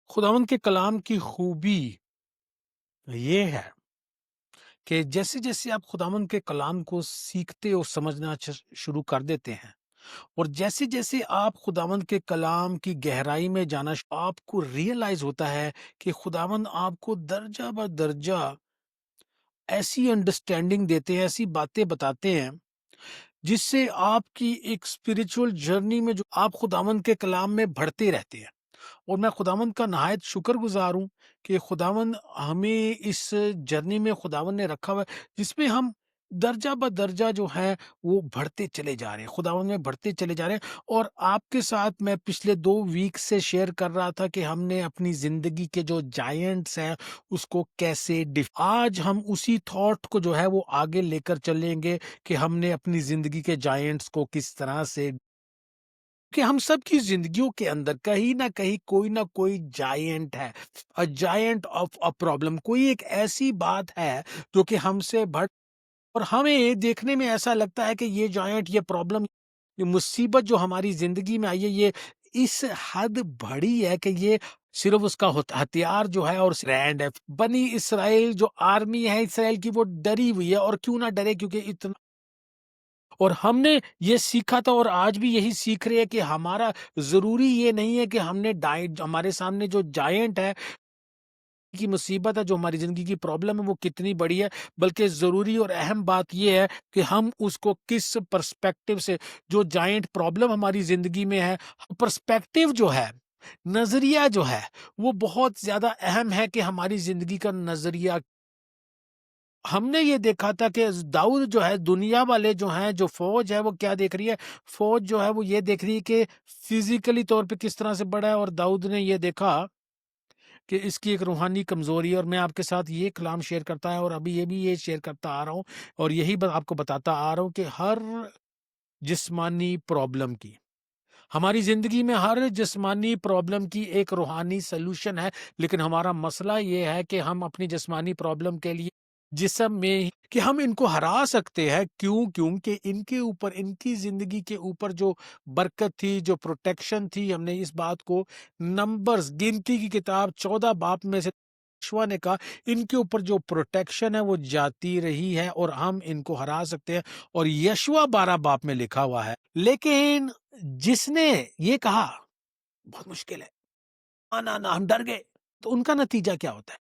खुदावंद के कलाम की खूबी ये है कि जैसे-जैसे आप खुदावंद के कलाम को सीखते और समझना शुरू कर देते हैं और जैसे-जैसे आप खुदावंद के कलाम की गहराई में जाना आपको रियलाइज़ होता है कि खुदावंद आपको दर्जा ब दर्जा ऐसी अंडरस्टैंडिंग देते हैं, ऐसी बातें बताते हैं, जिससे आपकी एक स्पिरिचुअल जर्नी में जो आप खुदावंद के कलाम में बढ़ते रहते हैं। और मैं खुदावंद का नहायत शुक्रगुज़ार हूँ कि खुदावंद हमें इस जर्नी में खुदावंद ने रखा हुआ है, जिसमें हम दर्जा ब दर्जा जो है वो बढ़ते चले जा रहे हैं, खुदावंद में बढ़ते चले जा रहे हैं। और आपके साथ मैं पिछले 2 वीक से शेयर कर रहा था कि हमने अपनी ज़िंदगी के जो जायंट्स हैं उसको कैसे डिफ आज हम उसी थॉट को जो है वो आगे लेकर चलेंगे कि हमने अपनी ज़िंदगी के जायंट्स को किस तरह से कि हम सब की जिंदगियों के अंदर कहीं ना कहीं कोई ना कोई जायंट है, a giant of a problem, कोई एक ऐसी बात है जो कि हमसे बढ़ और हमें देखने में ऐसा लगता है कि ये जायंट, ये प्रॉब्लम, ये मुसीबत जो हमारी जिंदगी में आई है, ये इस हद बड़ी है कि ये सिर्फ उसका हथियार जो है और रैंड है। बनी इसराइल जो आर्मी है इसराइल की, वो डरी हुई है। और क्यों ना डरे, क्योंकि इतना और हमने ये सीखा था और आज भी यही सीख रहे हैं कि हमारा ज़रूरी ये नहीं है कि हमने डाइट हमारे सामने जो जायंट है की मुसीबत है, जो हमारी ज़िंदगी की प्रॉब्लम है वो कितनी बड़ी है, बल्कि ज़रूरी और अहम बात ये है कि हम उसको किस पर्सपेक्टिव से, जो जायंट प्रॉब्लम हमारी ज़िंदगी में है, पर्सपेक्टिव जो है, नज़रिया जो है, वो बहुत ज़्यादा अहम है कि हमारी ज़िंदगी का नज़रिया। हमने ये देखा था कि दाऊद जो है, दुनिया वाले जो हैं, जो फौज है वो क्या देख रही है, फौज जो है वो ये देख रही है कि फिजिकली तौर पे किस तरह से बड़ा है। और दाऊद ने ये देखा कि इसकी एक रूहानी कमजोरी है। और मैं आपके साथ ये कलाम शेयर करता है और अभी ये भी ये शेयर करता आ रहा हूँ और यही आपको बताता आ रहा हूँ कि हर जिस्मानी प्रॉब्लम की, हमारी जिंदगी में हर जिस्मानी प्रॉब्लम की एक रूहानी सलूशन है। लेकिन हमारा मसला ये है कि हम अपनी जिस्मानी प्रॉब्लम के लिए जिस्म में कि हम इनको हरा सकते हैं। क्यों? क्योंकि इनके ऊपर, इनकी जिंदगी के ऊपर जो बरकत थी, जो प्रोटेक्शन थी, हमने इस बात को नंबर्स, गिनती की किताब 14 बाप में से यहोवा ने कहा इनके ऊपर जो प्रोटेक्शन है वो जाती रही है और हम इनको हरा सकते हैं। और यशवा 12 बाप में लिखा हुआ है। लेकिन जिसने ये कहा बहुत मुश्किल है, ना ना हम डर गए, तो उनका नतीजा क्या होता है?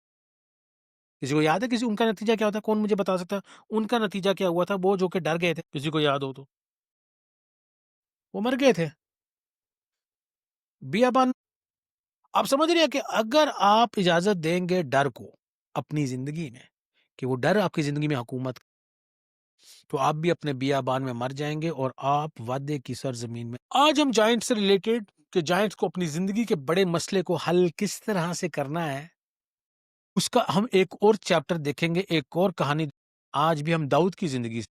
किसी को याद है? किसी उनका नतीजा क्या होता है? कौन मुझे बता सकता है? उनका नतीजा क्या हुआ था? वो जो कि डर गए थे, किसी को याद हो तो? वो मर गए थे बियाबान। आप समझ रहे हैं कि अगर आप इजाजत देंगे डर को अपनी जिंदगी में, कि वो डर आपकी जिंदगी में हुकूमत, तो आप भी अपने बियाबान में मर जाएंगे और आप वादे की सरजमीन में। आज हम जायंट से रिलेटेड, कि जायंट्स को अपनी जिंदगी के बड़े मसले को हल किस तरह से करना है, उसका हम एक और चैप्टर देखेंगे, एक और कहानी। आज भी हम दाऊद की जिंदगी से,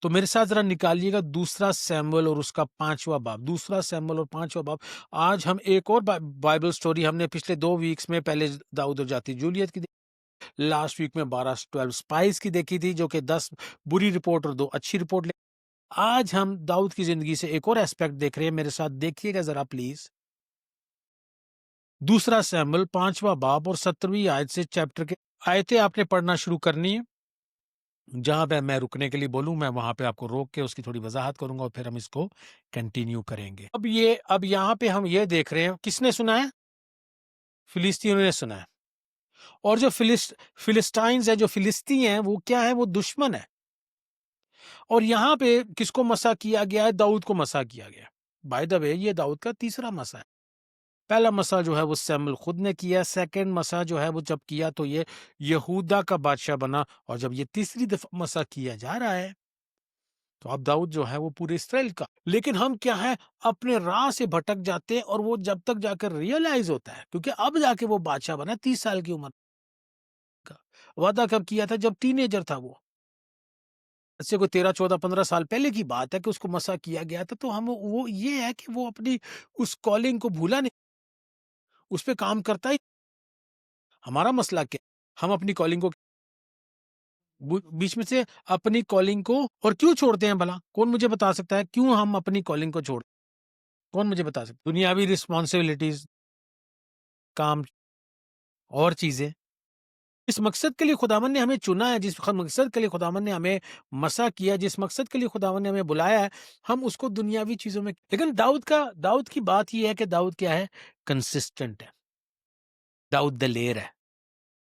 तो मेरे साथ जरा निकालिएगा दूसरा सैमुअल और उसका 5वां बाब, दूसरा सैमुअल और 5वां बाब। आज हम एक और बाइबल स्टोरी, हमने पिछले 2 वीक्स में पहले दाऊद और जाती जूलियत की, लास्ट वीक में 12 स्पाइस की देखी थी, जो कि 10 बुरी रिपोर्ट और 2 अच्छी रिपोर्ट। आज हम दाऊद की जिंदगी से एक और एस्पेक्ट देख रहे हैं। मेरे साथ देखिएगा जरा प्लीज, दूसरा सैमुअल 5वां बाब और 17वीं आयत से चैप्टर के आयतें आपने पढ़ना शुरू करनी है। जहां पे मैं रुकने के लिए बोलूं, मैं वहां पे आपको रोक के उसकी थोड़ी वजाहत करूंगा और फिर हम इसको कंटिन्यू करेंगे। अब यहाँ पे हम ये देख रहे हैं, किसने सुना है? फिलिस्तीनियों ने सुना है। और जो फिलिस्टाइंस है, जो फिलिस्ती हैं, वो क्या है? वो दुश्मन है। और यहाँ पे किसको मसा किया गया है? दाऊद को मसा किया गया। बाय द वे, ये दाऊद का तीसरा मसा है। पहला मसा जो है वो सैमुअल खुद ने किया। सेकंड मसा जो है वो जब किया तो ये यहूदा का बादशाह बना। और जब ये तीसरी दफा मसा किया जा रहा है, तो अब दाऊद जो है वो पूरे इसराइल का। लेकिन हम क्या है, अपने राह से भटक जाते हैं और वो जब तक जाकर रियलाइज होता है, क्योंकि अब जाके वो बादशाह बना 30 साल की उम्र का। वादा कब किया था? जब टीनेजर था वो। इससे कोई 13 14 15 साल पहले की बात है कि उसको मसा किया गया था। तो हम वो ये है कि वो अपनी उस कॉलिंग को भूला नहीं, उस पे काम करता ही। हमारा मसला क्या? हम अपनी कॉलिंग को बीच में से अपनी कॉलिंग को और क्यों छोड़ते हैं भला? कौन मुझे बता सकता है क्यों हम अपनी कॉलिंग को छोड़? कौन मुझे बता सकता? दुनियावी रिस्पॉन्सिबिलिटीज, काम और चीज़ें। इस मकसद के लिए खुदावंद ने हमें चुना है, जिस मकसद के लिए खुदावंद ने हमें मसा किया, जिस मकसद के लिए खुदावंद ने हमें बुलाया है, हम उसको दुनियावी चीज़ों में, लेकिन दाऊद की बात ये है कि दाऊद क्या है? कंसिस्टेंट है। दाऊद दलेर है।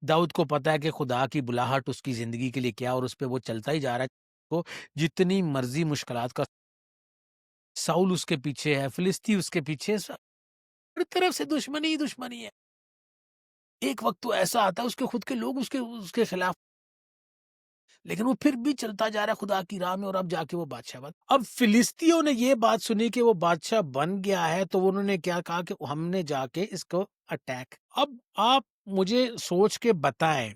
दाऊद को पता है कि खुदा की बुलाहट उसकी ज़िंदगी के लिए क्या, और उस पे वो चलता ही जा रहा है। वो जितनी मर्ज़ी मुश्किलात का, साउल उसके पीछे है, फिलिस्ती उसके पीछे है, हर तरफ से दुश्मनी ही दुश्मनी है। एक वक़्त तो ऐसा आता है उसके खुद के लोग उसके उसके खिलाफ, लेकिन वो फिर भी चलता जा रहा है खुदा की राह में, और अब जाके वो बादशाह बन। अब फिलिस्तियों ने ये बात सुनी कि वो बादशाह बन गया है, तो उन्होंने क्या कहा कि हमने जाके इसको अटैक। अब आप मुझे सोच के बताएं,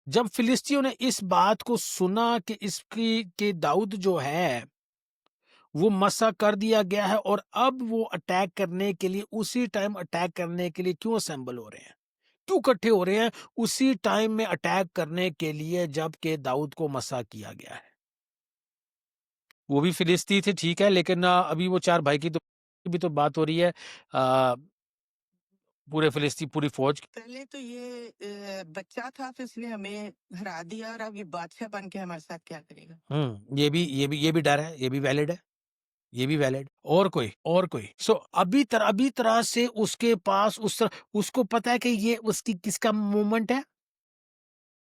जब फिलिस्तियों ने इस बात को सुना कि इसकी के दाऊद जो है वो मसा कर दिया गया है, और अब वो अटैक करने के लिए, उसी टाइम अटैक करने के लिए क्यों असेंबल हो रहे हैं, क्यों इकट्ठे हो रहे हैं उसी टाइम में अटैक करने के लिए जबकि दाऊद को मसा किया गया है? वो भी फिलिस्ती थे, ठीक है, लेकिन अभी वो चार भाई की तो भी तो बात हो रही है। पूरे फिलिस्ती, पूरी फौज की। पहले तो ये बच्चा था, फिर इसने हमें हरा दिया, और अब ये बादशाह बन के हमारे साथ क्या करेगा? ये भी डर है, ये भी वैलिड है, ये भी वैलिड। और कोई सो अभी तरह से उसके पास उसको पता है कि ये उसकी किसका मूवमेंट है।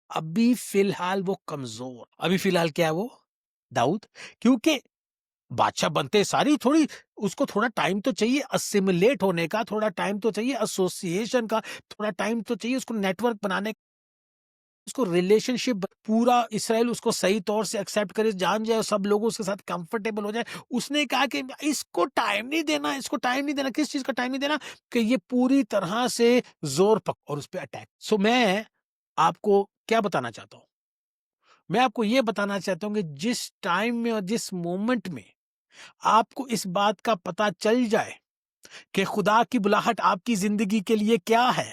अभी फिलहाल वो कमजोर, अभी फिलहाल क्या है वो? दाऊद। क्योंकि बादशाह बनते सारी थोड़ी, उसको थोड़ा टाइम तो चाहिए असिमिलेट होने का, थोड़ा टाइम तो चाहिए एसोसिएशन का, थोड़ा टाइम तो चाहिए उसको नेटवर्क बनाने, उसको रिलेशनशिप, पूरा इसराइल उसको सही तौर से एक्सेप्ट करे, जान जाए, सब लोग उसके साथ कंफर्टेबल हो जाए। उसने कहा कि इसको टाइम नहीं देना, इसको टाइम नहीं देना। किस चीज का टाइम नहीं देना? कि ये पूरी तरह से जोर पक और उस पर अटैक। सो मैं आपको क्या बताना चाहता हूं? मैं आपको ये बताना चाहता हूं कि जिस टाइम में और जिस मोमेंट में आपको इस बात का पता चल जाए कि खुदा की बुलाहट आपकी जिंदगी के लिए क्या है,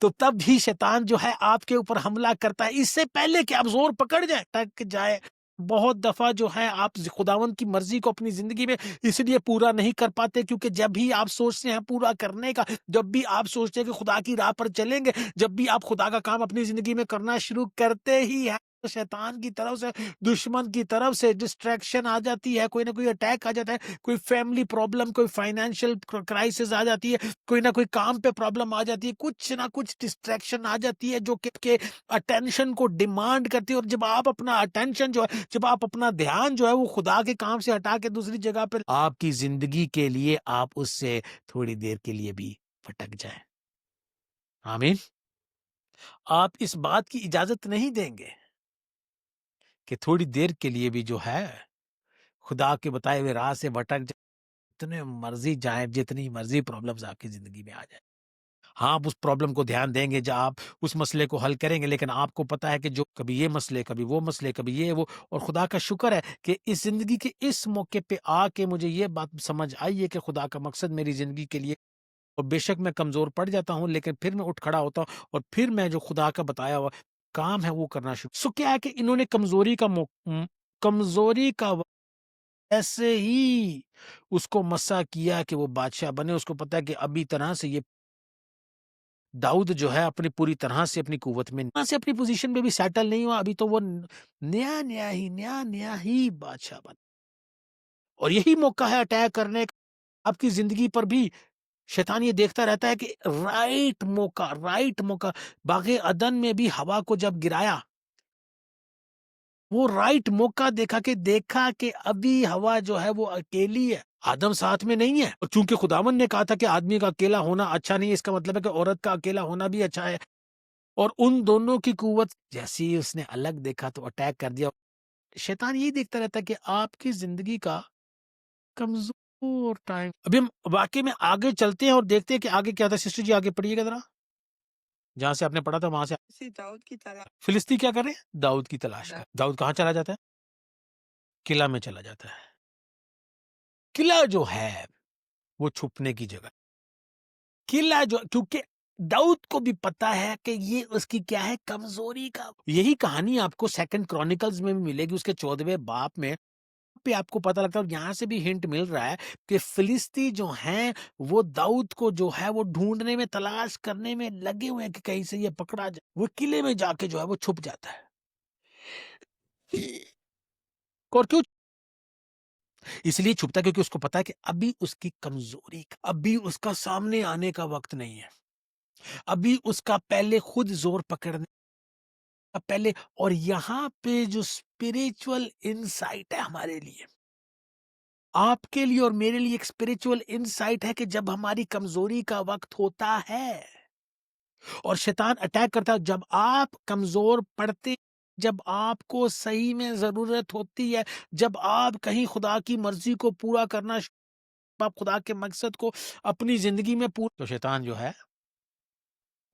तो तब भी शैतान जो है आपके ऊपर हमला करता है, इससे पहले कि आप जोर पकड़ जाए, टक जाए। बहुत दफा जो है आप खुदावंद की मर्जी को अपनी जिंदगी में इसलिए पूरा नहीं कर पाते क्योंकि जब भी आप सोचते हैं पूरा करने का, जब भी आप सोचते हैं कि खुदा की राह पर चलेंगे, जब भी आप खुदा का काम अपनी जिंदगी में करना शुरू करते ही है, तो शैतान की तरफ से, दुश्मन की तरफ से डिस्ट्रैक्शन आ जाती है, कोई ना कोई अटैक आ जाता है, कोई फैमिली प्रॉब्लम, कोई फाइनेंशियल क्राइसिस आ जाती है, कोई ना कोई काम पे प्रॉब्लम आ जाती है, कुछ ना कुछ डिस्ट्रैक्शन आ जाती है जो कि अटेंशन को डिमांड करती है। और जब आप अपना अटेंशन जो है, जब आप अपना ध्यान जो है वो खुदा के काम से हटा के दूसरी जगह पर आपकी जिंदगी के लिए, आप उससे थोड़ी देर के लिए भी भटक जाए। आमीन। आप इस बात की इजाजत नहीं देंगे कि थोड़ी देर के लिए भी जो है खुदा के बताए हुए राह से भटक जाए। जितने मर्जी जाए, जितनी मर्जी प्रॉब्लम्स आपकी जिंदगी में आ जाए, हाँ, आप उस प्रॉब्लम को ध्यान देंगे, जब आप उस मसले को हल करेंगे, लेकिन आपको पता है कि जो कभी ये मसले, कभी वो मसले, कभी ये वो। और खुदा का शुक्र है कि इस जिंदगी के इस मौके पे आके मुझे ये बात समझ आई है कि खुदा का मकसद मेरी जिंदगी के लिए, और बेशक मैं कमजोर पड़ जाता हूँ, लेकिन फिर मैं उठ खड़ा होता हूँ, और फिर मैं जो खुदा का बताया हुआ काम है वो करना शुरू। सो क्या है कि इन्होंने कमजोरी का ऐसे ही उसको मसा किया कि वो बादशाह बने। उसको पता है कि अभी तरह से ये दाऊद जो है अपनी पूरी तरह से अपनी कुव्वत में, से अपनी पोजीशन पे भी सेटल नहीं हुआ, अभी तो वो नया नया ही बादशाह बना, और यही मौका है अटैक करने का आपकी जिंदगी पर भी। शैतान ये देखता रहता है कि राइट मौका। बागे अदन में भी हवा को जब गिराया, वो राइट मौका देखा कि अभी हवा जो है वो अकेली है, आदम साथ में नहीं है। और चूंकि खुदावन ने कहा था कि आदमी का अकेला होना अच्छा नहीं है, इसका मतलब है कि औरत का अकेला होना भी अच्छा है। और उन दोनों की कुव्वत जैसे ही उसने अलग देखा तो अटैक कर दिया। शैतान यही देखता रहता है कि आपकी जिंदगी का कमजोर टाइम। अभी हम वाकई में आगे चलते हैं और देखते हैं कि आगे क्या था। सिस्टर जी आगे पढ़िएगा जरा, जहां से आपने पढ़ा था वहां से। इसी दाऊद की तरह फिलिस्ती क्या कर रहे हैं? दाऊद की तलाश दा- कर। दाऊद कहाँ चला जाता है? किला में चला जाता है। किला जो है वो छुपने की जगह, किला जो, क्योंकि दाऊद को भी पता है कि ये उसकी क्या है, कमजोरी का। यही कहानी आपको सेकंड क्रॉनिकल्स में भी मिलेगी, उसके 14वें बाप में। पे आपको पता लगता है और यहाँ से भी हिंट मिल रहा है कि फिलिस्ती जो हैं वो दाऊद को जो है वो ढूंढने में, तलाश करने में लगे हुए हैं कि कहीं से ये पकड़ा जाए। वो किले में जाके जो है वो छुप जाता है। और क्यों इसलिए छुपता है? क्योंकि उसको पता है कि अभी उसकी कमजोरी, अभी उसका सामने आने का वक्त नहीं है, अभी उसका पहले खुद जोर पकड़ने का पहले। और यहाँ पे जो स्पिरिचुअल इनसाइट है हमारे लिए, आपके लिए और मेरे लिए एक स्पिरिचुअल इनसाइट है कि जब हमारी कमजोरी का वक्त होता है और शैतान अटैक करता है, जब आप कमजोर पड़ते, जब आपको सही में जरूरत होती है, जब आप कहीं खुदा की मर्जी को पूरा करना, आप खुदा के मकसद को अपनी जिंदगी में पूरा, तो शैतान जो है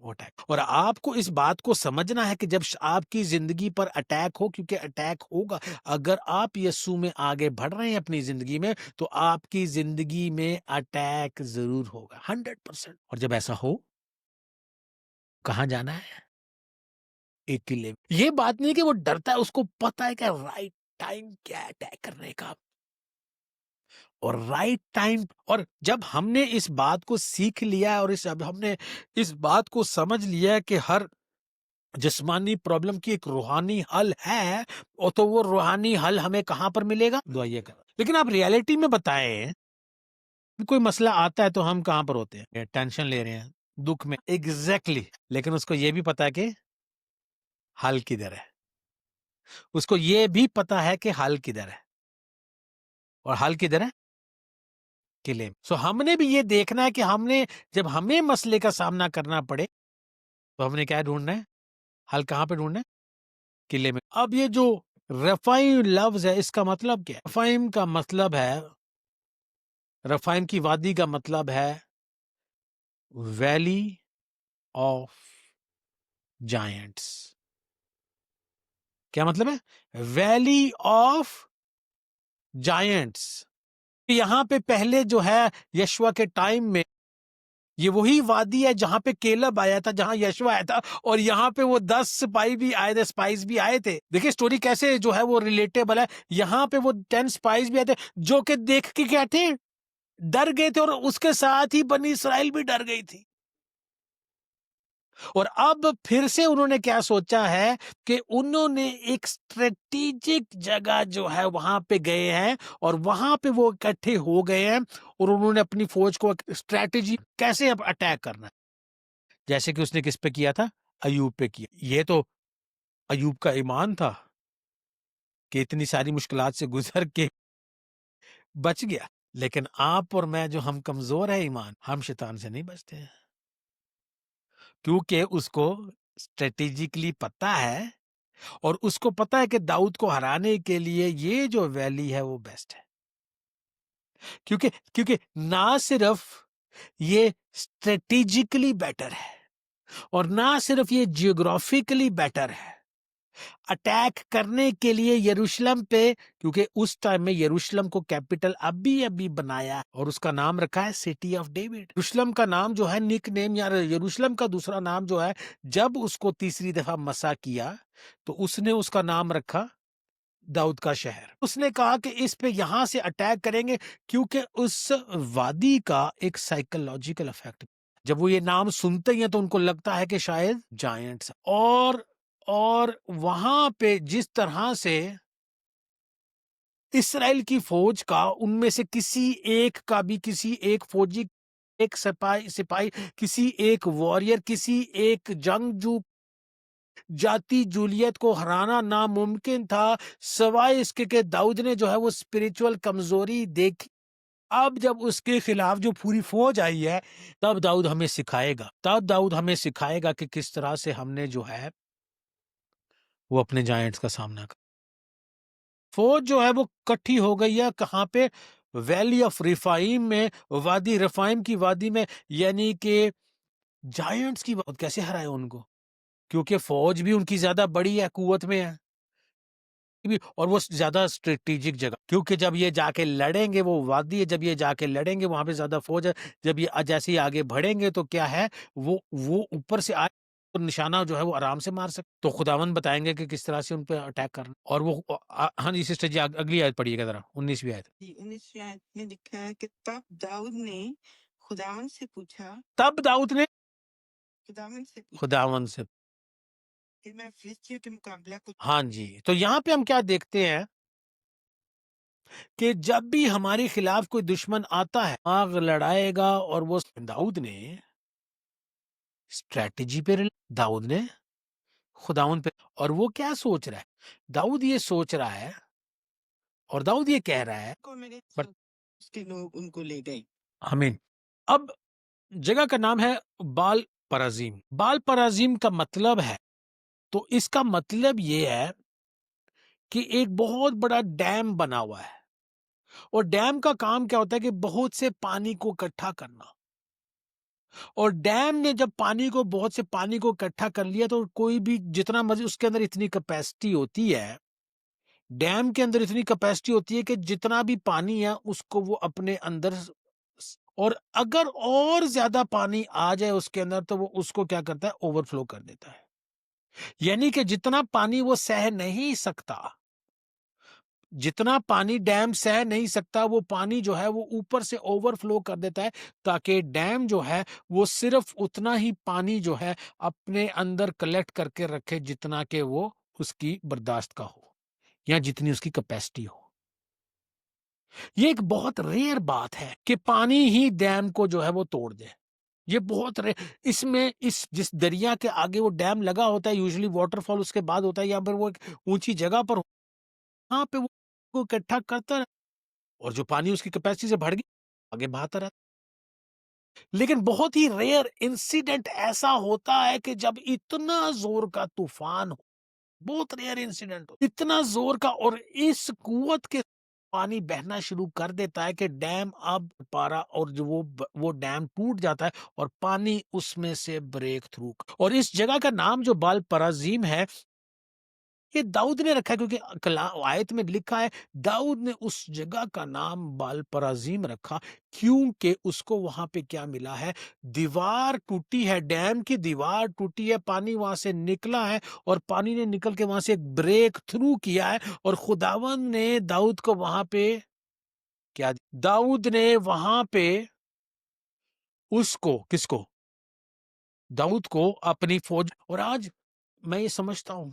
वो अटैक। और आपको इस बात को समझना है कि जब आपकी जिंदगी पर अटैक हो, क्योंकि अटैक होगा, अगर आप यीशु में आगे बढ़ रहे हैं अपनी जिंदगी में, तो आपकी जिंदगी में अटैक जरूर होगा 100%। और जब ऐसा हो, कहां जाना है? एक किले। ये बात नहीं कि वो डरता है, उसको पता है कि राइट टाइम क्या है अटैक करने का, और राइट टाइम। और जब हमने इस बात को सीख लिया और जब हमने इस बात को समझ लिया कि हर जिस्मानी प्रॉब्लम की एक रूहानी हल है, और तो वो रूहानी हल हमें कहां पर मिलेगा? दुआइए कर। लेकिन आप रियलिटी में बताएं, कोई मसला आता है तो हम कहां पर होते हैं? टेंशन ले रहे हैं, दुख में। एग्जैक्टली लेकिन उसको ये भी पता है कि हल किधर है, उसको ये भी पता है कि हल किधर है, और हल किधर है? किले में। सो हमने भी ये देखना है कि हमने, जब हमें मसले का सामना करना पड़े, तो हमने क्या ढूंढना है? हल कहां पे ढूंढना है? किले में। अब ये जो रफाइम लफ्ज है, इसका मतलब क्या है? रफाइम का मतलब है, रफाइम की वादी का मतलब है वैली ऑफ जायंट्स। क्या मतलब है? Valley of giants. यहां पे पहले जो है यशवा के टाइम में, ये वही वादी है जहां पे केलब आया था, जहां यशवा आया था, और यहाँ पे वो 10 सिपाही भी आए थे, स्पाइस भी आए थे। देखिए स्टोरी कैसे जो है वो रिलेटेबल है। यहाँ पे वो 10 स्पाइस भी आए थे, जो कि देख के क्या थे? डर गए थे, और उसके साथ ही बनी इसराइल भी डर गई थी। और अब फिर से उन्होंने क्या सोचा है कि उन्होंने एक स्ट्रेटेजिक जगह जो है वहां पे गए हैं, और वहां पे वो इकट्ठे हो गए हैं, और उन्होंने अपनी फौज को स्ट्रेटेजी कैसे अब अटैक करना है, जैसे कि उसने किस पे किया था? अयूब पे किया। ये तो अयूब का ईमान था कि इतनी सारी मुश्किलात से गुजर के बच गया। लेकिन आप और मैं, जो हम कमजोर है ईमान, हम शैतान से नहीं बचते हैं, क्योंकि उसको स्ट्रेटेजिकली पता है, और उसको पता है कि दाऊद को हराने के लिए ये जो वैली है वो बेस्ट है। क्योंकि क्योंकि ना सिर्फ ये स्ट्रेटेजिकली बेटर है, और ना सिर्फ ये जियोग्राफिकली बेटर है, अटैक करने के लिए यरूशलेम पे, क्योंकि उस टाइम में यरूशलेम को कैपिटल अभी अभी बनाया, और उसका नाम रखा है सिटी ऑफ डेविड। यरूशलेम का नाम जो है निक नेम, या यरूशलेम का दूसरा नाम जो है, जब उसको तीसरी दफा मसा किया तो उसने उसका नाम रखा दाऊद का शहर। उसने कहा कि इस पे यहां से अटैक करेंगे, क्योंकि उस वादी का एक साइकोलॉजिकल इफेक्ट, जब वो ये नाम सुनते ही हैं तो उनको लगता है कि शायद जायंट्स। और वहां पे जिस तरह से इसराइल की फौज का, उनमें से किसी एक का भी, किसी एक फौजी, एक सिपाही सिपाही किसी एक वॉरियर, किसी एक जंगजू जाति जूलियत को हराना नामुमकिन था, सवाए इसके कि दाऊद ने जो है वो स्पिरिचुअल कमजोरी देखी। अब जब उसके खिलाफ जो पूरी फौज आई है, तब दाऊद हमें सिखाएगा, कि किस तरह से हमने जो है वो अपने जायंट्स का सामना कर। फौज जो है वो इकट्ठी हो गई है कहां पे? वैली ऑफ रिफाइम में, वादी रिफाइम की वादी में। यानी कि जायंट्स की बात कैसे हराए उनको? क्योंकि फौज भी उनकी ज्यादा बड़ी है, कुवत में है भी, और वो ज्यादा स्ट्रेटेजिक जगह, क्योंकि जब ये जाके लड़ेंगे, वो वादी है, जब ये जाके लड़ेंगे वहां पे ज्यादा फौज है, जब ये जैसे ही आगे बढ़ेंगे तो क्या है, वो ऊपर से तो निशाना जो है वो आराम से मार सकते। तो खुदावंद बताएंगे कि किस तरह से उन पे अटैक करना। और वो हाँ जी सिस्टर जी, अगली आयत पढ़िएगा जरा, 19वीं आयत। 19वीं आयत में लिखा है कि तब दाऊद ने खुदावन से पूछा तब दाऊद ने खुदावन से पूछा खुदावंद से, कि मैं फिलिस्तियों के मुकाबला को हाँ जी, तो यहाँ पे हम क्या देखते हैं कि जब भी हमारे खिलाफ कोई दुश्मन आता है, आग लड़ाएगा। और वो दाऊद ने स्ट्रेटेजी पे दाऊद ने खुदाउन पे, और वो क्या सोच रहा है, दाऊद ये सोच रहा है और दाऊद ये कह रहा है, को मेरे पर उसके लोग उनको ले गए। आमीन। अब जगह का नाम है बाल पराजीम। बाल पराजीम का मतलब है, तो इसका मतलब ये है कि एक बहुत बड़ा डैम बना हुआ है, और डैम का काम क्या होता है कि बहुत से पानी को इकट्ठा करना। और डैम ने जब पानी को, बहुत से पानी को इकट्ठा कर लिया, तो कोई भी जितना मर्जी, उसके अंदर इतनी कैपेसिटी होती है, डैम के अंदर इतनी कैपेसिटी होती है कि जितना भी पानी है उसको वो अपने अंदर और अगर और ज्यादा पानी आ जाए उसके अंदर तो वो उसको क्या करता है, ओवरफ्लो कर देता है। यानी कि जितना पानी वो सह नहीं सकता, जितना पानी डैम सह नहीं सकता, वो पानी जो है वो ऊपर से ओवरफ्लो कर देता है, ताकि डैम जो है वो सिर्फ उतना ही पानी जो है अपने अंदर कलेक्ट करके रखे जितना के वो उसकी बर्दाश्त का हो, या जितनी उसकी कैपेसिटी हो। ये एक बहुत रेयर बात है कि पानी ही डैम को जो है वो तोड़ दे। ये बहुत इसमें इस जिस दरिया के आगे वो डैम लगा होता है, यूजुअली वाटरफॉल उसके बाद होता है, या फिर वो एक ऊंची जगह पर, वहां पे वो इकट्ठा करता है, और जो पानी उसकी कैपेसिटी से बढ़ गई आगे बहाता रहता। लेकिन बहुत ही रेयर इंसिडेंट ऐसा होता है कि जब इतना जोर का तूफान हो, बहुत रेयर इंसिडेंट हो, इतना जोर का, और इस कुव्वत के पानी बहना शुरू कर देता है कि डैम अब पारा, और जो वो डैम टूट जाता है और पानी उसमें से ब्रेक थ्रू। और इस जगह का नाम जो बाल पराजीम है, ये दाऊद ने रखा है, क्योंकि आयत में लिखा है दाऊद ने उस जगह का नाम बाल पराजीम रखा, क्योंकि उसको वहां पे क्या मिला है, दीवार टूटी है, डैम की दीवार टूटी है, पानी वहां से निकला है, और पानी ने निकल के वहां से एक ब्रेक थ्रू किया है, और खुदावन ने दाऊद को वहां पे क्या, दाऊद ने वहां पे उसको, किसको, दाऊद को अपनी फौज। और आज मैं ये समझता हूं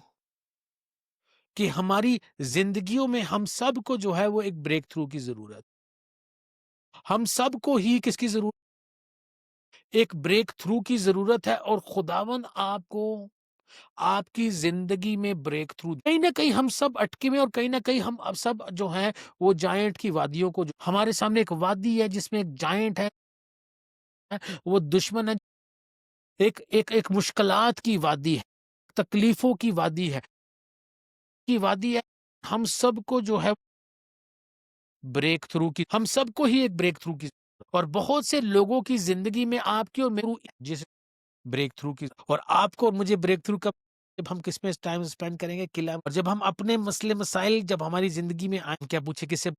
कि हमारी जिंदगियों में हम सबको जो है वो एक ब्रेक थ्रू की जरूरत, हम सबको ही किसकी जरूरत, एक ब्रेक थ्रू की जरूरत है। और खुदावन आपको आपकी जिंदगी में ब्रेक थ्रू, कहीं ना कहीं हम सब अटके में, और कहीं ना कहीं हम अब सब जो है वो जायंट की वादियों को, जो हमारे सामने एक वादी है जिसमें एक जायंट है, वो दुश्मन है, एक एक एक मुश्किलात की वादी है, तकलीफों की वादी है, हम सबको जो है ब्रेक थ्रू की, हम सबको ही एक ब्रेक थ्रू की, और बहुत से लोगों की जिंदगी में आपकी और मेरी जिस ब्रेक थ्रू की, और आपको और मुझे ब्रेक थ्रू कब, जब हम किस में टाइम स्पेंड करेंगे, किला, और जब हम अपने मसले मसाइल जब हमारी जिंदगी में आए, क्या पूछे, किससे,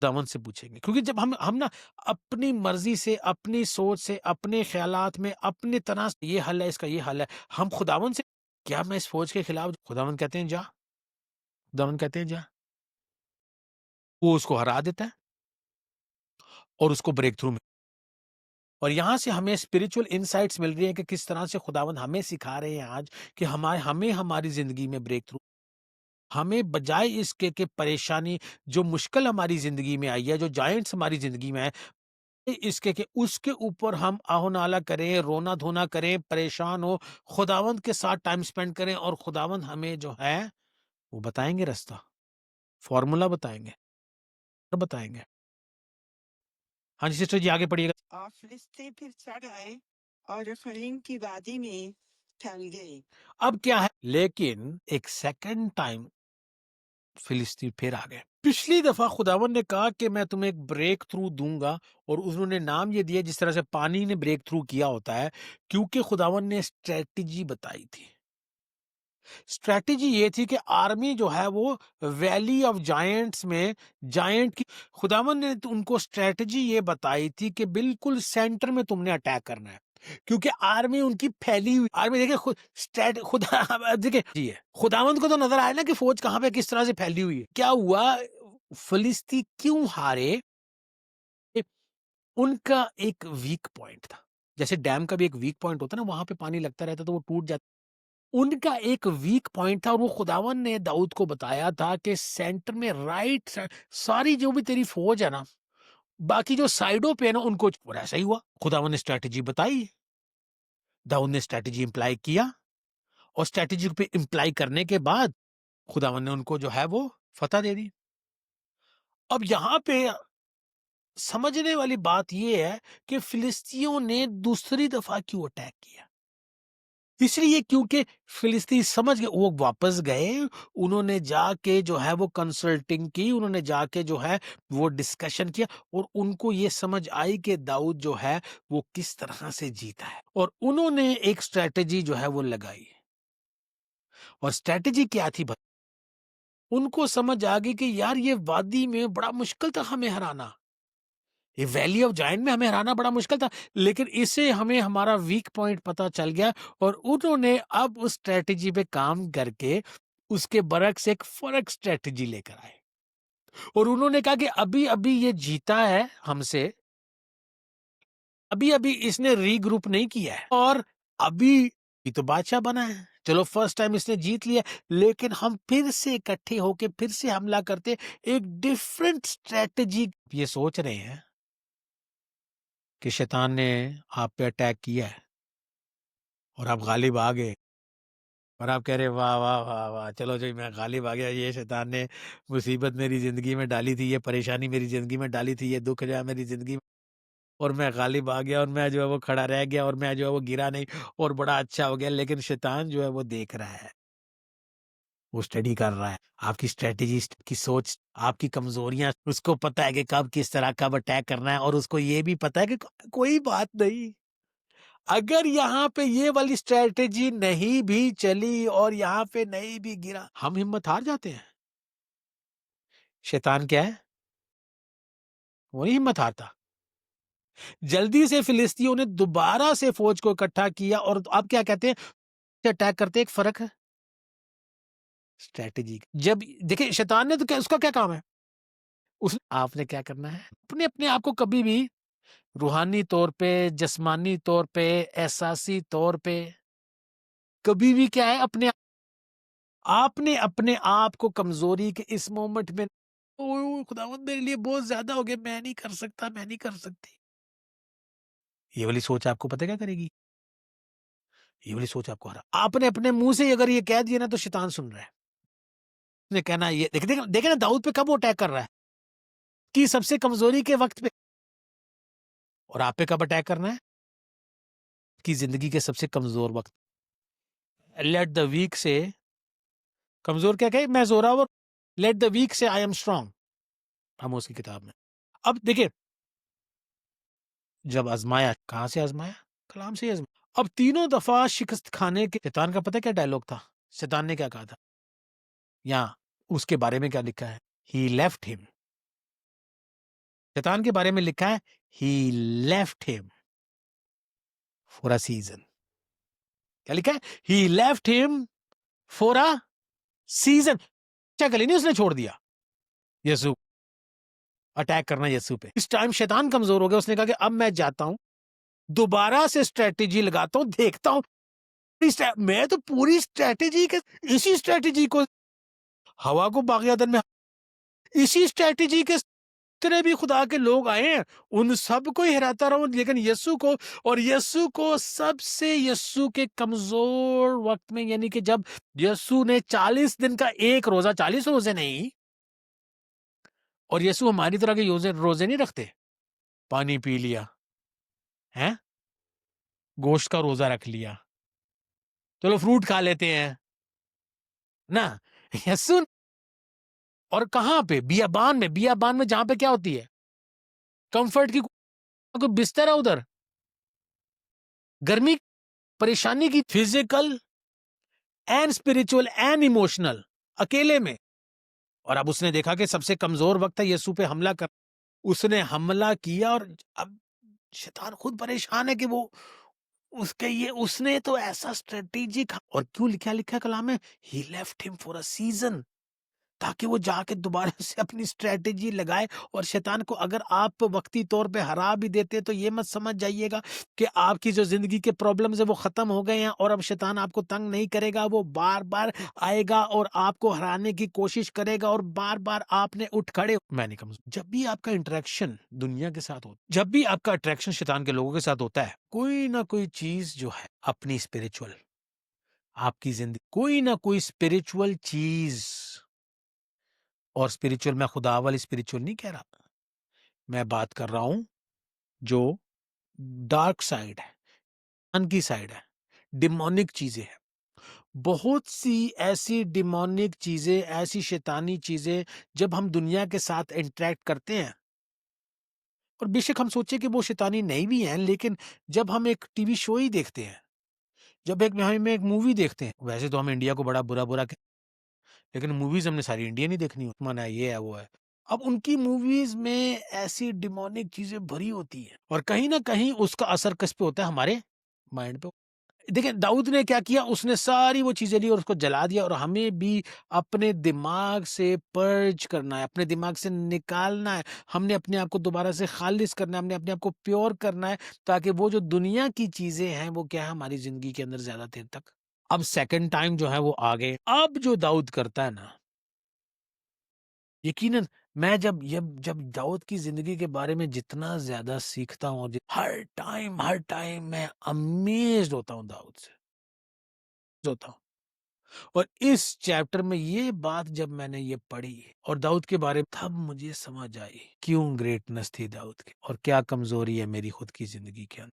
दामन से पूछेंगे। क्योंकि जब हम ना अपनी मर्जी से, अपनी सोच से, अपने ख्यालात में, अपने तरह से, ये हल है, इसका ये हल है, हम खुदावन से, क्या मैं इस फौज के खिलाफ, खुदावन कहते हैं जा, खुदावन कहते हैं जा, वो उसको हरा देता है और उसको ब्रेक थ्रू। और यहां से हमें स्पिरिचुअल इनसाइट्स मिल रही है कि किस तरह से खुदावंद हमें सिखा रहे हैं आज कि हमें हमारी जिंदगी में ब्रेक थ्रू, हमें बजाय इसके कि परेशानी, जो मुश्किल हमारी जिंदगी में आई है, जो जायंट्स हमारी जिंदगी में है, इसके कि उसके ऊपर हम आहो नाला करें, रोना धोना करें, परेशान हो, खुदावंद के साथ टाइम स्पेंड करें, और खुदावंद हमें जो है वो बताएंगे रास्ता, फॉर्मूला बताएंगे, बताएंगे। हाँ जी सिस्टर जी, आगे पढ़िएगा। और फिलिस्ती फिर चढ़ आए और रफाईम की वादी में ठहर गए। अब क्या है, लेकिन एक सेकंड टाइम फिलिस्तीन फिर आ गए। पिछली दफा खुदावन ने कहा कि मैं तुम्हें एक ब्रेक थ्रू दूंगा, और उन्होंने नाम ये दिया जिस तरह से पानी ने ब्रेक थ्रू किया होता है, क्योंकि खुदावन ने स्ट्रेटजी बताई थी। स्ट्रेटजी ये थी कि आर्मी जो है वो वैली ऑफ जायंट्स में, जायंट की, खुदावन ने तो उनको स्ट्रेटजी ये बताई थी कि बिल्कुल सेंटर में तुमने अटैक करना है। क्योंकि आर्मी उनकी फैली हुई आर्मी देखिए खुदा देखिए जी है खुदावंद को तो नजर आया ना कि फौज कहां पे किस तरह से फैली हुई है। क्या हुआ, फिलिस्ती क्यों हारे? उनका एक वीक पॉइंट था। जैसे डैम का भी एक वीक पॉइंट होता है ना, वहां पे पानी लगता रहता तो वो टूट जाता। उनका एक वीक पॉइंट था और वो खुदावन ने दाऊद को बताया था कि सेंटर में राइट सारी जो भी तेरी फौज है ना, बाकी जो साइडों पे है ना उनको, और ऐसा ही हुआ। खुदावन ने स्ट्रेटेजी बताई, दाऊद ने स्ट्रेटेजी इंप्लाई किया और स्ट्रेटेजी पे इंप्लाई करने के बाद खुदावन ने उनको जो है वो फतह दे दी। अब यहां पे समझने वाली बात यह है कि फिलिस्तीनियों ने दूसरी दफा क्यों अटैक किया। इसलिए क्योंकि फिलिस्तीन समझ गए, वो वापस गए, उन्होंने जाके जो है वो कंसल्टिंग की, उन्होंने जाके जो है वो डिस्कशन किया और उनको ये समझ आई कि दाऊद जो है वो किस तरह से जीता है और उन्होंने एक स्ट्रेटेजी जो है वो लगाई। और स्ट्रेटेजी क्या थी? उनको समझ आ गई कि यार ये वादी में बड़ा मुश्किल था हमें हराना, ये वैली ऑफ जायंट में हमें हराना बड़ा मुश्किल था, लेकिन इसे हमें हमारा वीक पॉइंट पता चल गया और उन्होंने अब उस स्ट्रेटेजी पे काम करके उसके बरक्स एक फर्क स्ट्रेटेजी लेकर आए और उन्होंने कहा कि अभी अभी ये जीता है हमसे, अभी अभी इसने रीग्रुप नहीं किया है और अभी ये तो बादशाह बना है, चलो फर्स्ट टाइम इसने जीत लिया, लेकिन हम फिर से इकट्ठे होके फिर से हमला करते, एक डिफरेंट स्ट्रेटेजी। ये सोच रहे हैं कि शैतान ने आप पे अटैक किया है और आप गालिब आ गए और आप कह रहे वाह वाह वाह वाह, चलो जी मैं गालिब आ गया, ये शैतान ने मुसीबत मेरी जिंदगी में डाली थी, ये परेशानी मेरी जिंदगी में डाली थी, ये दुख जो है मेरी जिंदगी में, और मैं गालिब आ गया और मैं जो है वो खड़ा रह गया और मैं जो है वो गिरा नहीं और बड़ा अच्छा हो गया। लेकिन शैतान जो है वो देख रहा है, वो स्टडी कर रहा है आपकी स्ट्रेटेजी की सोच, आपकी कमजोरियां, उसको पता है कि कब किस तरह कब अटैक करना है और उसको ये भी पता है कि कोई बात नहीं, अगर यहाँ पे ये वाली स्ट्रेटेजी नहीं भी चली और यहाँ पे नहीं भी गिरा, हम हिम्मत हार जाते हैं। शैतान क्या है? वो नहीं हिम्मत हारता। जल्दी से फिलिस्तीनियों ने दोबारा से फौज को इकट्ठा किया और अब क्या कहते हैं, अटैक करते, एक फर्क है स्ट्रेटेजी। जब देखिए शैतान ने तो क्या, उसका क्या काम है, उस आपने क्या करना है, अपने अपने आप को कभी भी रूहानी तौर पे, जिस्मानी तौर पे, एहसासी तौर पे कभी भी क्या है, अपने आपने अपने आप को कमजोरी के इस मोमेंट में, ओ खुदावंद मेरे लिए बहुत ज्यादा हो गया, मैं नहीं कर सकता, मैं नहीं कर सकती, ये वाली सोच आपको पता है क्या करेगी? ये वाली सोच आपको हरा, आपने अपने मुंह से अगर ये कह दिया ना तो शैतान सुन रहा है, उसने कहना ये देखे देखे देखे ना दाऊद पे कब वो अटैक कर रहा है, कि सबसे कमजोरी के वक्त पे, और आप पे कब अटैक करना है, कि जिंदगी के सबसे कमजोर वक्त। लेट द वीक से, कमजोर क्या कहे, मैं जोरावर, लेट द वीक से आई एम स्ट्रांग, हम उसकी किताब में। अब देखिए, जब आजमाया, कहां से आजमाया, कलाम से ही आजमाया। अब तीनों दफा शिकस्त खाने के शैतान का पता है क्या डायलॉग था, शैतान ने क्या कहा था, यहाँ उसके बारे में क्या लिखा है, ही लेफ्ट हिम, शैतान के बारे में लिखा है he left him for a season. क्या लिखा है, he left him for a season, चकल नहीं उसने छोड़ दिया यीशु, अटैक करना यीशु पे। इस टाइम शैतान कमजोर हो गया, उसने कहा कि अब मैं जाता हूं, दोबारा से स्ट्रेटेजी लगाता हूं, देखता हूं, मैं तो पूरी स्ट्रेटेजी के, इसी स्ट्रेटेजी को हवा को बागियादन में, इसी स्ट्रेटेजी के जितने भी खुदा के लोग आए हैं उन सबको ही हराता रहूं, लेकिन यीशु को, और यीशु को सबसे, यीशु के कमजोर वक्त में, यानी कि जब यीशु ने 40 दिन का एक रोजा, 40 रोजे नहीं, और यीशु हमारी तरह के रोजे रोजे नहीं रखते, पानी पी लिया है, गोश्त का रोजा रख लिया, चलो फ्रूट खा लेते हैं ना, यीशु, और कहां पे, बियाबान में, बियाबान में जहां पे क्या होती है, कंफर्ट की कोई बिस्तर है उधर, गर्मी, परेशानी की, physical and spiritual and emotional, अकेले में। और अब उसने देखा कि सबसे कमजोर वक्त है यीशु पे हमला कर, उसने हमला किया और अब शैतान खुद परेशान है कि वो उसके ये उसने तो ऐसा स्ट्रेटेजिक और क्यों क्या लिखा है कलाम में, he left him for a season, ताकि वो जाके दोबारा से अपनी स्ट्रेटेजी लगाए। और शैतान को अगर आप वक्ती तौर पे हरा भी देते तो ये मत समझ जाइएगा कि आपकी जो जिंदगी के प्रॉब्लम्स है वो खत्म हो गए हैं और अब शैतान आपको तंग नहीं करेगा। वो बार बार आएगा और आपको हराने की कोशिश करेगा और बार बार आपने उठ खड़े, मैं नहीं कमजोर। जब भी आपका इंटरेक्शन दुनिया के साथ होता, जब भी आपका अट्रैक्शन शैतान के लोगों के साथ होता है, कोई ना कोई चीज जो है अपनी स्पिरिचुअल, आपकी जिंदगी कोई ना कोई स्पिरिचुअल चीज, और स्पिरिचुअल मैं खुदा वाली स्पिरिचुअल नहीं कह रहा, मैं बात कर रहा हूं जो डार्क साइड है, मन की साइड है, डिमोनिक चीजें हैं। बहुत सी ऐसी डिमोनिक चीजें, ऐसी शैतानी चीजें जब हम दुनिया के साथ इंटरेक्ट करते हैं, और बेशक हम सोचे कि वो शैतानी नहीं भी हैं, लेकिन जब हम एक टीवी शो ही देखते हैं, जब हम एक मूवी देखते हैं, वैसे तो हम इंडिया को बड़ा बुरा बुरा, लेकिन मूवीज हमने सारी इंडियन ही देखनी हो, माना ये है वो है। अब उनकी मूवीज में ऐसी डिमोनिक चीजें भरी होती हैं और कहीं ना कहीं उसका असर किस पे होता है, हमारे माइंड पे। देखिए दाऊद ने क्या किया, उसने सारी वो चीजें ली और उसको जला दिया। और हमें भी अपने दिमाग से पर्ज करना है, अपने दिमाग से निकालना है, हमने अपने आप को दोबारा से खालिज करना है, हमने अपने आप को प्योर करना है, ताकि वो जो दुनिया की चीजें हैं वो क्या है हमारी जिंदगी के अंदर ज्यादा देर तक। अब सेकंड टाइम जो है वो आ गए। अब जो दाऊद करता है ना, यकीनन मैं जब दाऊद की जिंदगी के बारे में जितना ज्यादा सीखता हूँ, हर टाइम मैं अमेज्ड होता हूँ दाऊद से, होता हूँ। और इस चैप्टर में ये बात जब मैंने ये पढ़ी और दाऊद के बारे में, तब मुझे समझ आई क्यों ग्रेटनेस थी दाऊद की और क्या कमजोरी है मेरी खुद की जिंदगी के अंदर।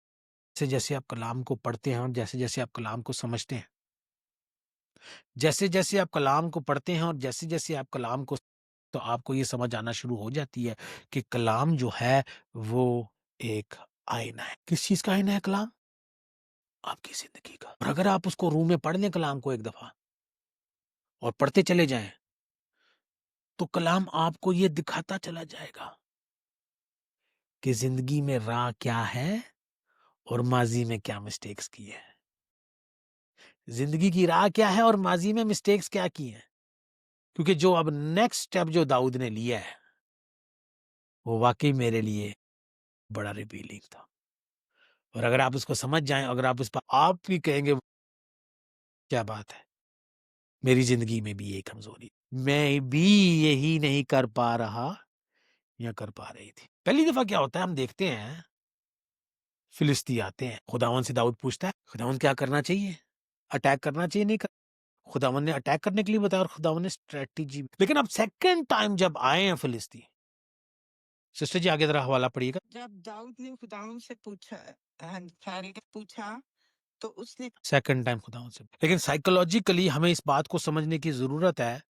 जैसे जैसे आप कलाम को पढ़ते हैं और जैसे जैसे आप कलाम को समझते हैं, जैसे जैसे आप कलाम को पढ़ते हैं और जैसे जैसे आप कलाम को, तो आपको ये समझ आना शुरू हो जाती है कि कलाम जो है वो एक आईना है। किस चीज का आईना है कलाम? आपकी जिंदगी का। और अगर आप उसको रूम में पढ़ लें कलाम को एक दफा और पढ़ते चले जाएं, तो कलाम आपको ये दिखाता चला जाएगा कि जिंदगी में राह क्या है और माजी में क्या मिस्टेक्स की है। जिंदगी की राह क्या है और माजी में मिस्टेक्स क्या की है। क्योंकि जो अब नेक्स्ट स्टेप जो दाऊद ने लिया है वो वाकई मेरे लिए बड़ा रिवीलिंग था। और अगर आप उसको समझ जाएं, अगर आप उस पर आप भी कहेंगे क्या बात है, मेरी जिंदगी में भी यही कमजोरी, मैं भी यही नहीं कर पा रहा या कर पा रही थी। पहली दफा क्या होता है, हम देखते हैं फिलिस्ती आते हैं, खुदावन से दाऊद पूछता है खुदावन क्या करना चाहिए, अटैक करना चाहिए नहीं कर। खुदावन ने अटैक करने के लिए बताया और खुदावन ने स्ट्रेटेजी। लेकिन अब सेकंड टाइम जब आए हैं फिलिस्ती, सिस्टर जी आगे जरा हवाला पढ़िएगा। जब दाऊद ने खुदावन से पूछा, पूछा तो उसने सेकंड टाइम खुदावन से, लेकिन साइकोलॉजिकली हमें इस बात को समझने की जरूरत है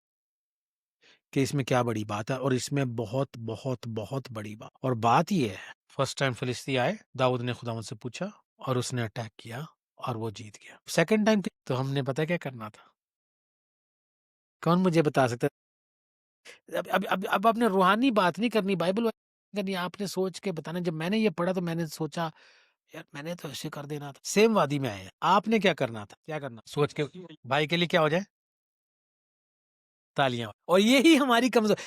कि इसमें क्या बड़ी बात है, और इसमें बहुत बहुत बहुत बड़ी बात। और बात ये है, फर्स्ट टाइम फिलिस्ती आए, दाऊद ने खुदावन से पूछा और उसने अटैक किया और वो जीत गया। सेकंड टाइम तो हमने पता क्या करना था, कौन मुझे बता सकता है? अब आपने रूहानी बात नहीं करनी, बाइबल करनी, आपने सोच के बताना। जब मैंने ये पढ़ा तो मैंने सोचा यार मैंने तो ऐसे कर देना था। सेम वादी में आए हैं, आपने क्या करना था, क्या करना सोच के भाई के लिए क्या हो जाए, तालियां। और यही हमारी कमजोर,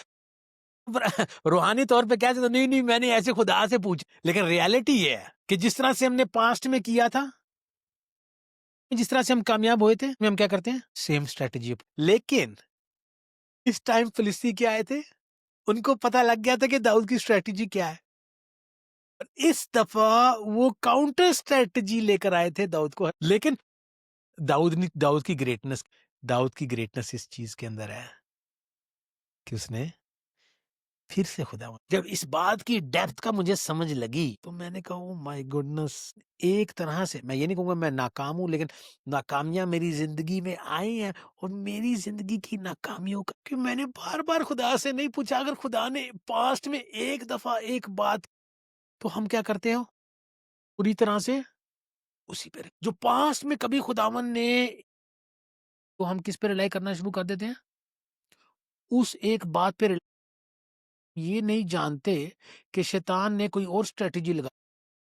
रूहानी तौर पे क्या तो नहीं नहीं मैंने ऐसे खुदा से पूछ, लेकिन रियलिटी ये है कि जिस तरह से हमने पास्ट में किया था, जिस तरह से हम कामयाब हुए थे, हम क्या करते हैं सेम स्ट्रेटेजी। लेकिन इस टाइम फिलिस्ती क्या आए थे, उनको पता लग गया था कि दाऊद की स्ट्रेटेजी क्या है। और इस दफा वो काउंटर स्ट्रेटेजी लेकर आए थे दाऊद को। लेकिन दाऊद की ग्रेटनेस इस चीज के अंदर है कि उसने फिर से खुदा, जब इस बात की डेप्थ का मुझे समझ लगी तो मैंने कहा ओ माय गुडनेस, एक तरह से मैं ये नहीं कहूंगा मैं नाकाम हूं, लेकिन नाकामियां मेरी जिंदगी में आई हैं। और मेरी जिंदगी की नाकामियों का कि मैंने बार बार खुदा से नहीं पूछा, अगर खुदा ने पास्ट में एक दफा एक बात, तो हम क्या करते हो पूरी तरह से उसी पे जो पास्ट में कभी खुदावन ने, तो हम किस पे रिलाई करना शुरू कर देते हैं, उस एक बात पे ये नहीं जानते कि शैतान ने कोई और स्ट्रेटेजी लगा